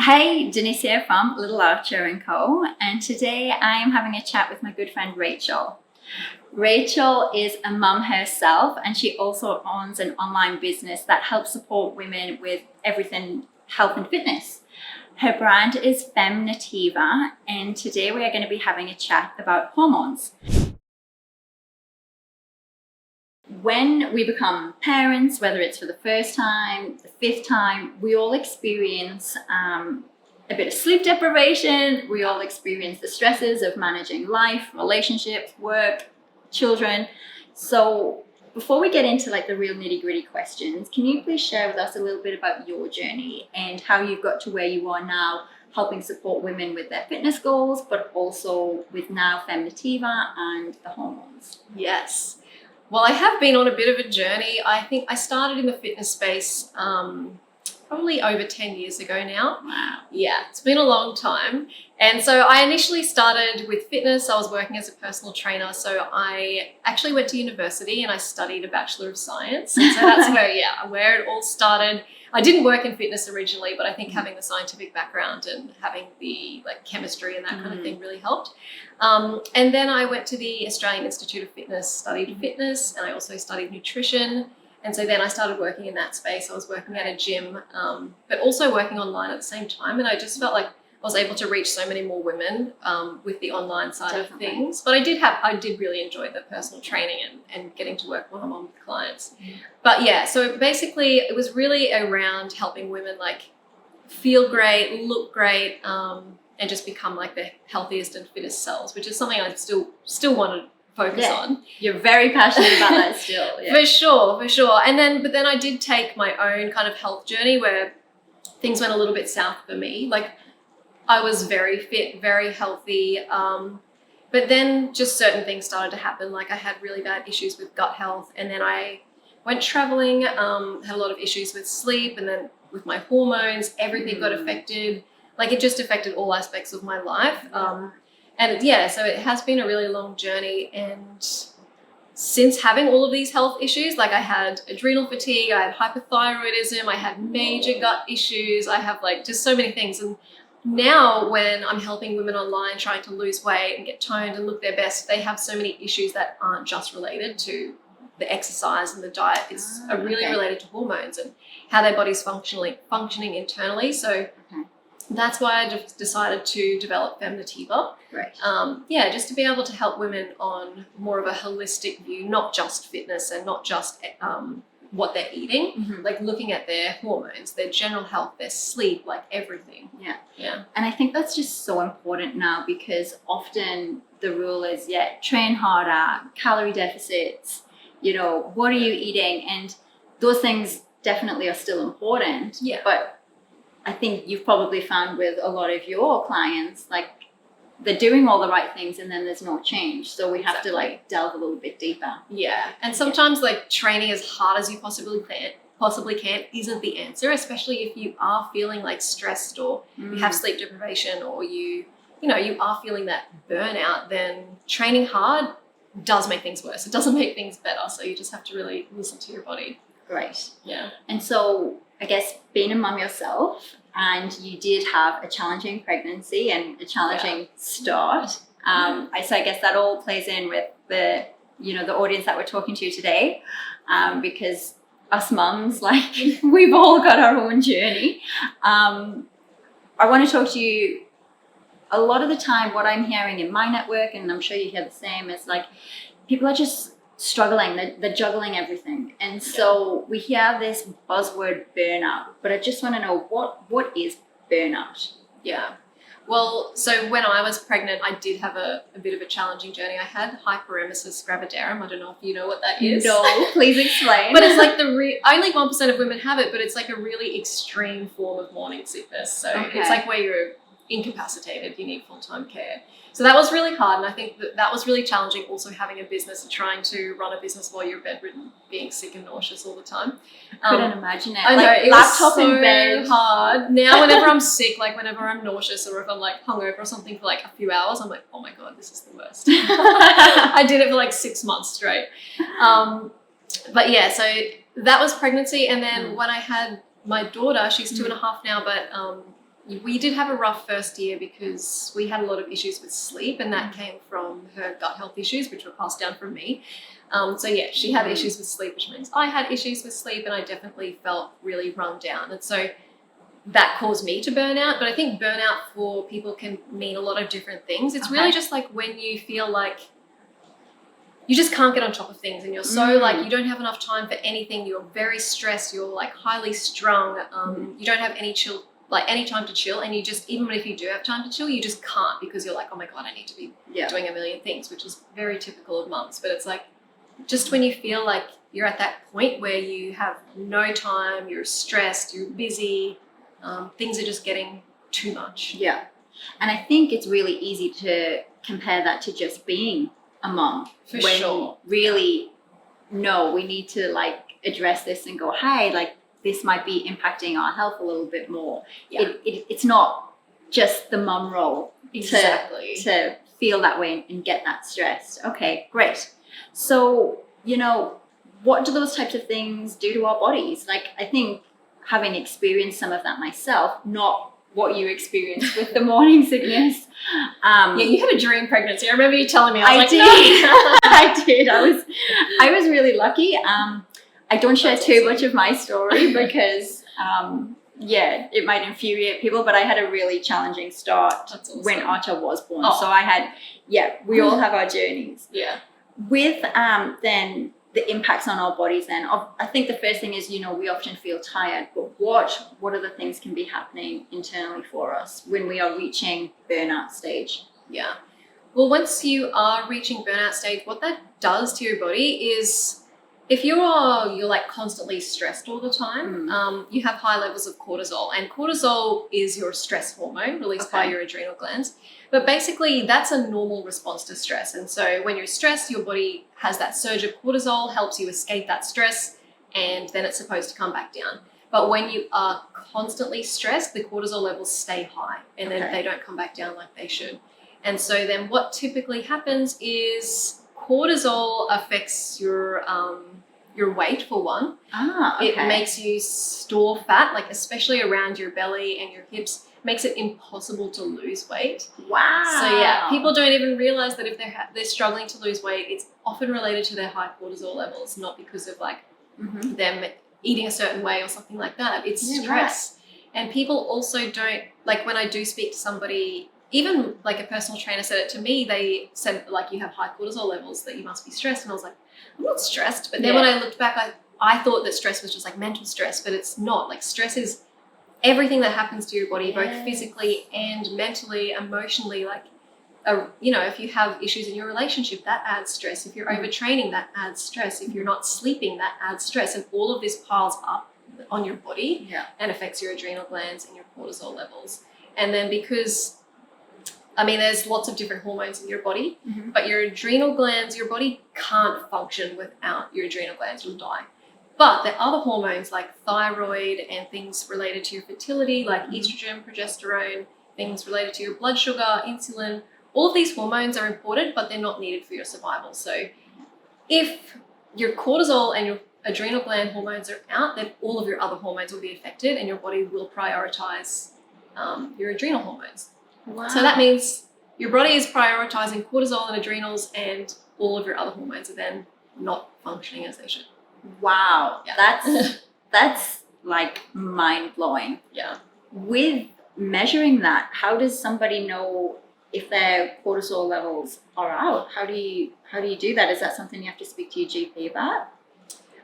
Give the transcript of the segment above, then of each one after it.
Hi, Denise here from Little Archer & Co. And today I am having a chat with my good friend Rachael. Rachael is a mum herself, and she also owns an online business that helps support women with everything health and fitness. Her brand is Femme Nativa, and today we are going to be having a chat about hormones. When we become parents, whether it's for the first time, the fifth time, we all experience a bit of sleep deprivation. We all experience the stresses of managing life, relationships, work, children. So before we get into like the real nitty-gritty questions, can you please share with us a little bit about your journey and how you've got to where you are now, helping support women with their fitness goals, but also with now Femme Nativa and the hormones? Yes. Well, I have been on a bit of a journey. I think I started in the fitness space probably over 10 years ago now. Wow. Yeah, it's been a long time. And so I initially started with fitness. I was working as a personal trainer. So I actually went to university and I studied a Bachelor of Science. And so that's where it all started. I didn't work in fitness originally, but I think having the scientific background and having the chemistry and that kind of thing really helped. And then I went to the Australian Institute of Fitness, studied fitness, and I also studied nutrition. And so then I started working in that space. I was working at a gym, but also working online at the same time. And I just felt like I was able to reach so many more women with the online side of things. But I did really enjoy the personal training and getting to work one-on-one with clients. But yeah, so basically it was really around helping women feel great, look great, and just become the healthiest and fittest selves, which is something I still want to focus on. You're very passionate about that still. Yeah. For sure. But then I did take my own kind of health journey where things went a little bit south for me. I was very fit, very healthy, but then just certain things started to happen. I had really bad issues with gut health, and then I went traveling, had a lot of issues with sleep, and then with my hormones, everything got affected. It just affected all aspects of my life. So it has been a really long journey. And since having all of these health issues, I had adrenal fatigue, I had hypothyroidism, I had major gut issues, I have just so many things. And now when I'm helping women online trying to lose weight and get toned and look their best, they have so many issues that aren't just related to the exercise and the diet. It's really related to hormones and how their body's functioning internally. So that's why I just decided to develop Femme Nativa. Right. Just to be able to help women on more of a holistic view, not just fitness and not just what they're eating, looking at their hormones, their general health, their sleep, everything. Yeah. And I think that's just so important now, because often the rule is, train harder, calorie deficits, what are you eating? And those things definitely are still important. Yeah. But I think you've probably found with a lot of your clients, they're doing all the right things and then there's no change. So we have to delve a little bit deeper. Yeah. And sometimes training as hard as you possibly can isn't the answer, especially if you are feeling stressed or you have sleep deprivation or you are feeling that burnout. Then training hard does make things worse. It doesn't make things better. So you just have to really listen to your body. Right. Yeah. And so I guess being a mum yourself, and you did have a challenging pregnancy and a challenging start. So I guess that all plays in with the audience that we're talking to today, because us mums, we've all got our own journey. I want to talk to you. A lot of the time, what I'm hearing in my network, and I'm sure you hear the same, is people are just struggling, they're juggling everything. And so we hear this buzzword burnout, but I just want to know what is burnout? Yeah. Well, so when I was pregnant, I did have a bit of a challenging journey. I had hyperemesis gravidarum. I don't know if you know what that is. No, please explain. But it's only 1% of women have it, but it's a really extreme form of morning sickness. So it's where you're incapacitated, you need full-time care. So that was really hard, and I think that was really challenging, also having a business and trying to run a business while you're bedridden, being sick and nauseous all the time. Couldn't imagine it. I know, it laptop was so in bed. hard. Now whenever I'm sick, whenever I'm nauseous or if I'm hungover or something for a few hours, I'm oh my God, this is the worst. I did it for 6 months straight. But yeah, so that was pregnancy. And then when I had my daughter, she's 2.5 now, but we did have a rough first year because we had a lot of issues with sleep, and that came from her gut health issues, which were passed down from me. So yeah, she had issues with sleep, which means I had issues with sleep, and I definitely felt really run down. And so that caused me to burn out. But I think burnout for people can mean a lot of different things. It's really just like when you feel like you just can't get on top of things, and you're so like you don't have enough time for anything. You're very stressed. You're like highly strung. You don't have any time to chill, and you just, even if you do have time to chill, you just can't, because you're like, oh my god, I need to be doing a million things, which is very typical of mums. But it's like, just when you feel like you're at that point where you have no time, you're stressed, you're busy, things are just getting too much. Yeah. And I think it's really easy to compare that to just being a mom. For sure. Really, no, we need to like address this and go, hey, like this might be impacting our health a little bit more. Yeah. It's not just the mom role Exactly. to feel that way and get that stressed. Okay, great. So, what do those types of things do to our bodies? Like, I think having experienced some of that myself, not what you experienced with the morning sickness. Yeah, you had a dream pregnancy. I remember you telling me. I was did. No. I did. I was really lucky. I don't share too much of my story because, it might infuriate people, but I had a really challenging start when Archer was born. Oh. So I had, we all have our journeys. Yeah. With then the impacts on our bodies then, I think the first thing is, we often feel tired, but what are the things can be happening internally for us when we are reaching burnout stage? Yeah. Well, once you are reaching burnout stage, what that does to your body is, if you're like constantly stressed all the time, you have high levels of cortisol, and cortisol is your stress hormone released by your adrenal glands. But basically, that's a normal response to stress. And so when you're stressed, your body has that surge of cortisol, helps you escape that stress, and then it's supposed to come back down. But when you are constantly stressed, the cortisol levels stay high, and then they don't come back down like they should. And so then what typically happens is cortisol affects your weight, for one. It makes you store fat, like especially around your belly and your hips, makes it impossible to lose weight. Wow. So yeah, people don't even realize that if they're struggling to lose weight, it's often related to their high cortisol levels, not because of like them eating a certain way or something like that. It's stress. Right. And people also don't, like when I do speak to somebody, even like a personal trainer said it to me, they said like, you have high cortisol levels, that you must be stressed. And I was like, I'm not stressed. But then when I looked back, I thought that stress was just like mental stress, but it's not. Like stress is everything that happens to your body, both physically and mentally, emotionally. Like, if you have issues in your relationship, that adds stress. If you're overtraining, that adds stress. If you're not sleeping, that adds stress. And all of this piles up on your body and affects your adrenal glands and your cortisol levels. And then because, there's lots of different hormones in your body, but your adrenal glands, your body can't function without your adrenal glands. You'll die. But there are other hormones like thyroid and things related to your fertility, like estrogen, progesterone, things related to your blood sugar, insulin. All of these hormones are important, but they're not needed for your survival. So if your cortisol and your adrenal gland hormones are out, then all of your other hormones will be affected, and your body will prioritize your adrenal hormones. Wow. So that means your body is prioritizing cortisol and adrenals, and all of your other hormones are then not functioning as they should. Wow. Yeah. That's like mind-blowing. Yeah. With measuring that, how does somebody know if their cortisol levels are out? How do you do that? Is that something you have to speak to your GP about?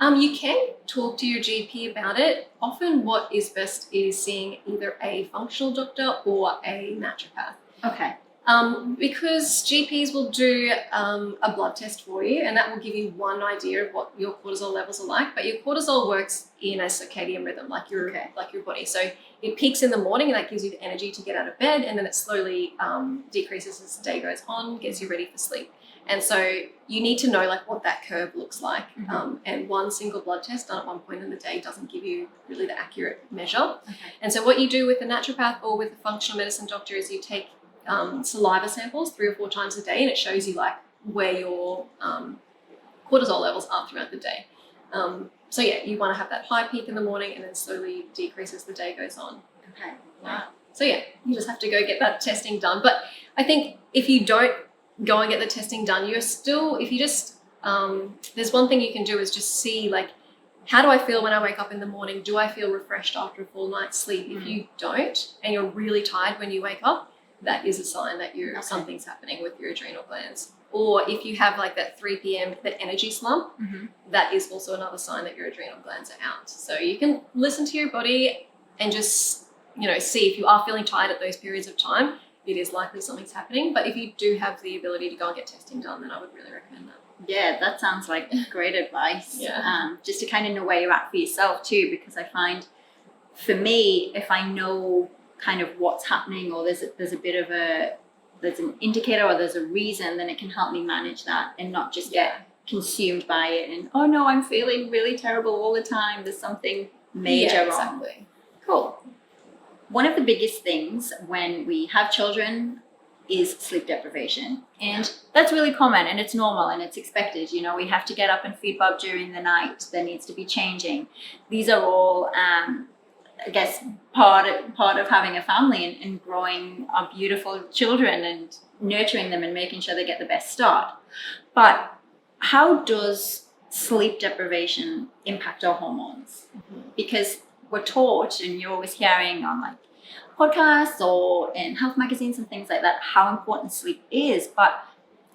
You can talk to your GP about it. Often what is best is seeing either a functional doctor or a naturopath. Okay. Because GPs will do a blood test for you, and that will give you one idea of what your cortisol levels are like. But your cortisol works in a circadian rhythm, like your body. So it peaks in the morning, and that gives you the energy to get out of bed, and then it slowly decreases as the day goes on, gets you ready for sleep. And so you need to know like what that curve looks like. And one single blood test done at one point in the day doesn't give you really the accurate measure. Okay. And so what you do with a naturopath or with a functional medicine doctor is you take saliva samples 3 or 4 times a day, and it shows you like where your cortisol levels are throughout the day. You want to have that high peak in the morning, and then slowly decrease as the day goes on. Okay. Wow. So yeah, you just have to go get that testing done. But I think if you don't go and get the testing done, you're still, if you just, there's one thing you can do is just see, like, how do I feel when I wake up in the morning? Do I feel refreshed after a full night's sleep? If you don't, and you're really tired when you wake up, that is a sign that something's happening with your adrenal glands. Or if you have like that 3 p.m. that energy slump, that is also another sign that your adrenal glands are out. So you can listen to your body and just, you know, see if you are feeling tired at those periods of time, it is likely something's happening. But if you do have the ability to go and get testing done, then I would really recommend that. Yeah, that sounds like great advice. Yeah. Just to kind of know where you're at for yourself too, because I find for me, if I know kind of what's happening, or there's a bit of there's an indicator or there's a reason, then it can help me manage that and not just get consumed by it and, oh no, I'm feeling really terrible all the time. There's something major wrong. Exactly. Cool. One of the biggest things when we have children is sleep deprivation. And that's really common and it's normal and it's expected. You know, we have to get up and feed Bob during the night. There needs to be changing. These are all, I guess, part of having a family and growing our beautiful children and nurturing them and making sure they get the best start. But how does sleep deprivation impact our hormones? Because we're taught, and you're always hearing on like podcasts or in health magazines and things like that, how important sleep is. But,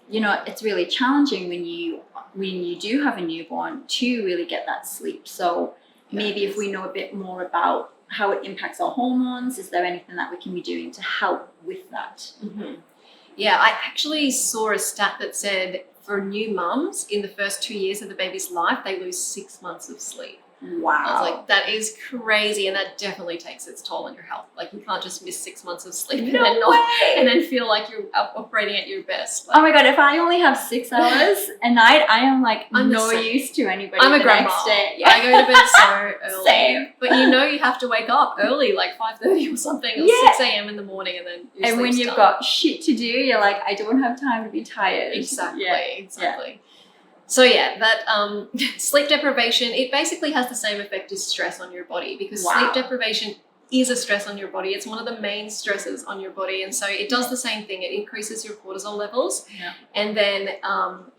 you know, it's really challenging when you do have a newborn to really get that sleep. So maybe if we know a bit more about how it impacts our hormones, is there anything that we can be doing to help with that? Yeah, I actually saw a stat that said for new mums, in the first 2 years of the baby's life, they lose 6 months of sleep. Wow. I was like, that is crazy, and that definitely takes its toll on your health. Like, you can't just miss 6 months of sleep and then feel like you're operating at your best. Like, oh my God, if I only have 6 hours a night, I am like no use to anybody. I'm a the grandma. next day. Yeah. I go to bed so early. Same. But you know you have to wake up early, like 5:30 or something, or 6 a.m. in the morning, and then your and when sleep's you've done. got shit to do, you're like, I don't have time to be tired. Exactly. Yeah. So yeah, that sleep deprivation, it basically has the same effect as stress on your body, because sleep deprivation is a stress on your body. It's one of the main stresses on your body. And so it does the same thing. It increases your cortisol levels and then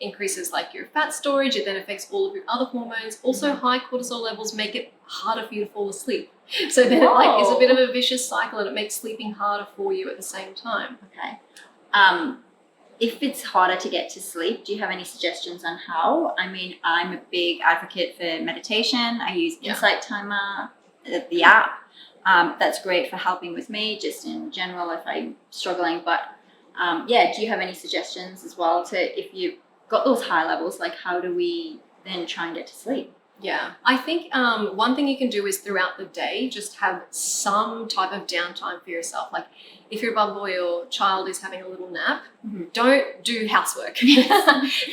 increases like your fat storage. It then affects all of your other hormones. Also, high cortisol levels make it harder for you to fall asleep. So then it like is a bit of a vicious cycle, and it makes sleeping harder for you at the same time. Okay. If it's harder to get to sleep, do you have any suggestions on how? I mean, I'm a big advocate for meditation. I use Insight Timer, the app. That's great for helping with me just in general if I'm struggling. But do you have any suggestions as well to, if you've got those high levels, like how do we then try and get to sleep? Yeah, I think one thing you can do is throughout the day, just have some type of downtime for yourself. Like if your bub or your child is having a little nap, don't do housework.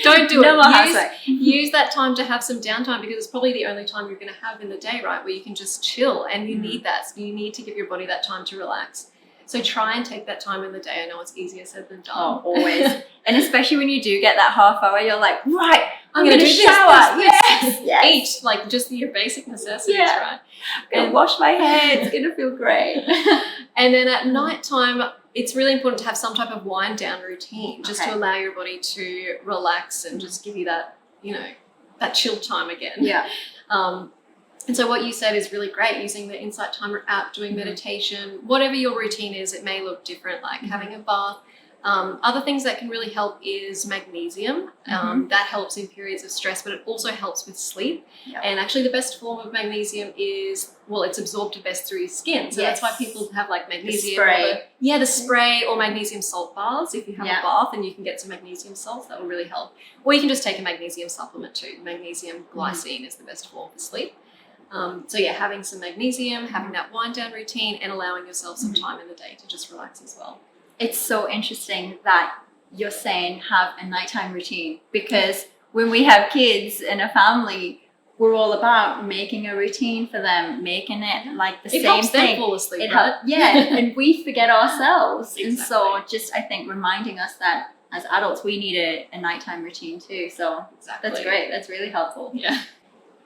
Don't do it. Use that time to have some downtime, because it's probably the only time you're going to have in the day, right, where you can just chill, and you need that. So you need to give your body that time to relax. So try and take that time in the day. I know it's easier said than done. Oh, always. And especially when you do get that half hour, you're like, right, I'm going to shower. Yes. Eat, like just your basic necessities, right? And wash my hair. It's going to feel great. And then at nighttime, it's really important to have some type of wind down routine, just to allow your body to relax and just give you that, you know, that chill time again. Yeah. And so what you said is really great, using the Insight Timer app, doing meditation, whatever your routine is. It may look different, like having a bath. Other things that can really help is magnesium. That helps in periods of stress, but it also helps with sleep. And actually the best form of magnesium is, well, it's absorbed best through your skin. So that's why people have like magnesium. The spray or magnesium salt bars. If you have a bath and you can get some magnesium salts, that will really help. Or you can just take a magnesium supplement too. Magnesium glycine is the best form for sleep. Having some magnesium, having that wind down routine, and allowing yourself some time in the day to just relax as well. It's so interesting that you're saying have a nighttime routine, because when we have kids in a family, we're all about making a routine for them, making it like the same thing. It helps them fall asleep, and we forget ourselves. And so just, I think, reminding us that as adults, we need a nighttime routine too. So that's great. That's really helpful. Yeah.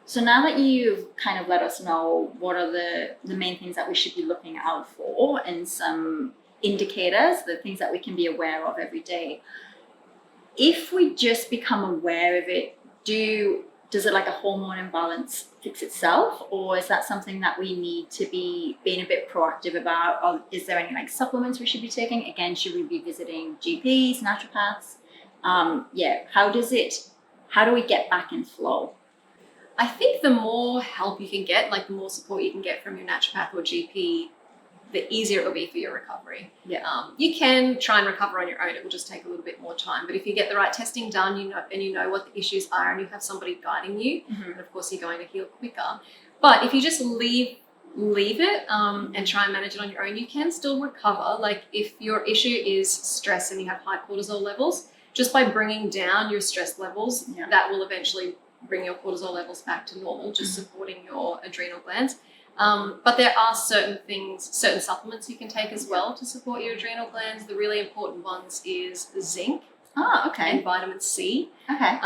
So now that you've kind of let us know what are the main things that we should be looking out for and some indicators, the things that we can be aware of every day, if we just become aware of it, does it like a hormone imbalance fix itself, or is that something that we need to be being a bit proactive about? Or is there any like supplements we should be taking? Again, should we be visiting GPs, naturopaths? How do we get back in flow? I think the more help you can get, like the more support you can get from your naturopath or GP, the easier it will be for your recovery. Yeah. You can try and recover on your own. It will just take a little bit more time. But if you get the right testing done, you know what the issues are, and you have somebody guiding you, and of course you're going to heal quicker. But if you just leave it and try and manage it on your own, you can still recover. Like if your issue is stress and you have high cortisol levels, just by bringing down your stress levels, that will eventually bring your cortisol levels back to normal, just supporting your adrenal glands. But there are certain supplements you can take as well to support your adrenal glands. The really important ones is zinc and vitamin C. Okay.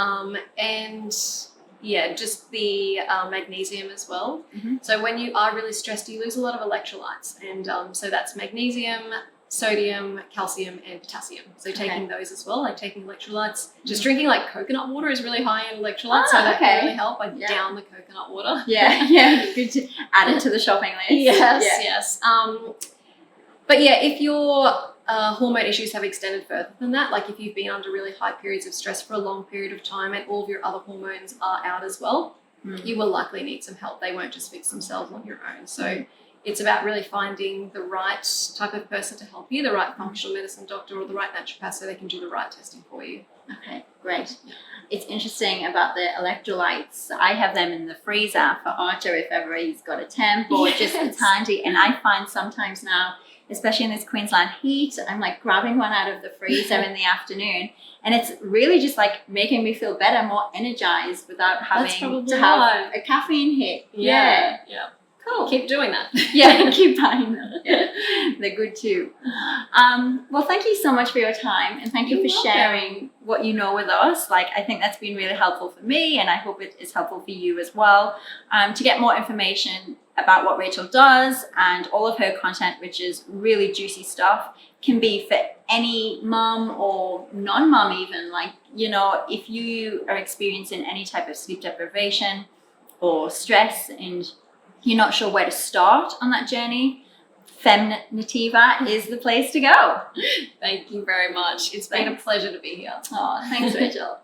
And just the magnesium as well. So when you are really stressed, you lose a lot of electrolytes. And so that's magnesium, sodium, calcium, and potassium. So taking those as well, like taking electrolytes. Just drinking like coconut water is really high in electrolytes, so that can really help. I down the coconut water. Yeah, good to add it to the shopping list. Yes. But if your hormone issues have extended further than that, like if you've been under really high periods of stress for a long period of time and all of your other hormones are out as well, you will likely need some help. They won't just fix themselves on your own. So it's about really finding the right type of person to help you, the right functional medicine doctor or the right naturopath, so they can do the right testing for you. Okay, great. It's interesting about the electrolytes. I have them in the freezer for Archer if ever he's got a temp or just it's handy. And I find sometimes now, especially in this Queensland heat, I'm like grabbing one out of the freezer in the afternoon. And it's really just like making me feel better, more energized without having to have a caffeine hit. Yeah. Cool. Keep doing that. Keep buying them. They're good too. Well, thank you so much for your time, and thank you for sharing what you know with us. Like, I think that's been really helpful for me, and I hope it is helpful for you as well. To get more information about what Rachael does and all of her content, which is really juicy stuff, can be for any mom or non-mom even. Like, if you are experiencing any type of sleep deprivation or stress and you're not sure where to start on that journey, Femme Nativa is the place to go. Thank you very much. It's been a pleasure to be here. Oh, thanks, Rachael.